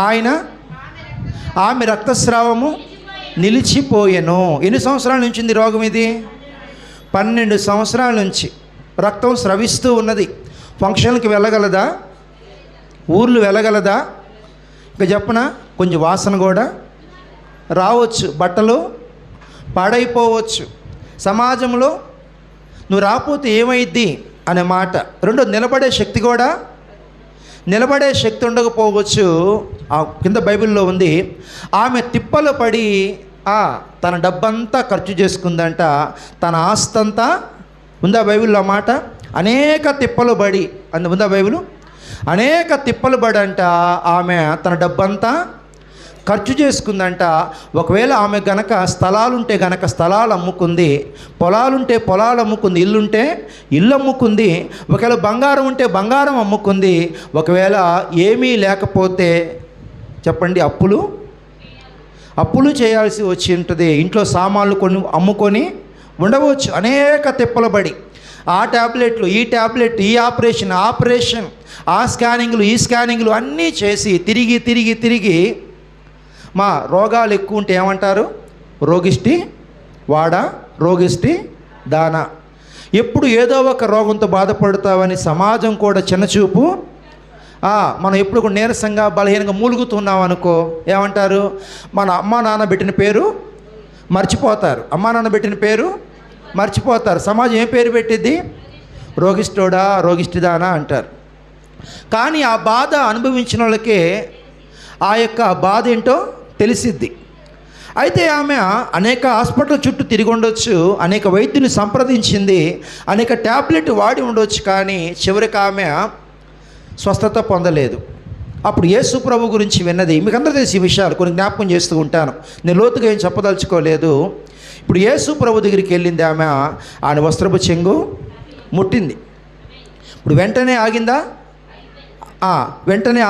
ఆయన ఆమె రక్తస్రావము నిలిచిపోయెను. ఎన్ని సంవత్సరాల నుంచి ఉంది రోగం ఇది? 12 సంవత్సరాల నుంచి రక్తం స్రవిస్తూ ఉన్నది. ఫంక్షన్కి వెళ్ళగలదా? ఊర్లు వెళ్ళగలదా? ఇంకా చెప్పనా, కొంచెం వాసన కూడా రావచ్చు, బట్టలు పాడైపోవచ్చు, సమాజంలో నువ్వు రాకపోతే ఏమైద్ది అనే మాట. రెండోది, నిలబడే శక్తి కూడా, నిలబడే శక్తి ఉండకపోవచ్చు. కింద బైబిల్లో ఉంది, ఆమె తిప్పలు పడి తన డబ్బంతా ఖర్చు చేసుకుందంట, తన ఆస్తంతా. ఉందా బైబిల్లో మాట? అనేక తిప్పలు పడి అందు ఉందా బైబిల్? అనేక తిప్పలు పడి అంట ఆమె తన డబ్బంతా ఖర్చు చేసుకుందంట. ఒకవేళ ఆమె గనక స్థలాలుంటే గనక స్థలాలు అమ్ముకుంది, పొలాలుంటే పొలాలు అమ్ముకుంది, ఇల్లుంటే ఇల్లు అమ్ముకుంది, ఒకవేళ బంగారం ఉంటే బంగారం అమ్ముకుంది, ఒకవేళ ఏమీ లేకపోతే చెప్పండి అప్పులు చేయాల్సి వచ్చి ఉంటుంది. ఇంట్లో సామాన్లు అమ్ముకొని ఉండవచ్చు. అనేక తిప్పలు పడి ఆ ట్యాబ్లెట్లు, ఈ ట్యాబ్లెట్, ఈ ఆపరేషన్, ఆ స్కానింగ్లు, ఈ స్కానింగ్లు అన్నీ చేసి తిరిగి మా రోగాలు ఎక్కువ ఉంటే ఏమంటారు? రోగిష్టి వాడా, రోగిష్టి దానా. ఎప్పుడు ఏదో ఒక రోగంతో బాధపడతావని సమాజం కూడా చిన్నచూపు. మనం ఎప్పుడు కూడా నీరసంగా బలహీనంగా మూలుగుతున్నాం అనుకో, ఏమంటారు? మన అమ్మా నాన్న పెట్టిన పేరు మర్చిపోతారు. అమ్మా నాన్న పెట్టిన పేరు మర్చిపోతారు. సమాజం ఏ పేరు పెట్టిద్ది? రోగిష్ఠోడా, రోగిష్ఠిదానా అంటారు. కానీ ఆ బాధ అనుభవించిన వాళ్ళకే ఆ యొక్క బాధ ఏంటో తెలిసిద్ది. అయితే ఆమె అనేక హాస్పిటల్ చుట్టూ తిరిగి ఉండొచ్చు, అనేక వైద్యుని సంప్రదించింది, అనేక ట్యాబ్లెట్ వాడి ఉండొచ్చు, కానీ చివరికి ఆమె స్వస్థత పొందలేదు. అప్పుడు యేసు ప్రభు గురించి విన్నది. మీకు అందరూ తెలిసి విషయాలు కొన్ని జ్ఞాపకం చేస్తూ ఉంటాను, నేను లోతుగా ఏం చెప్పదలుచుకోలేదు. ఇప్పుడు యేసు ప్రభు దగ్గరికి వెళ్ళింది ఆమె, ఆయన వస్త్రపు చెంగు ముట్టింది. ఇప్పుడు వెంటనే ఆగిందా? వెంటనే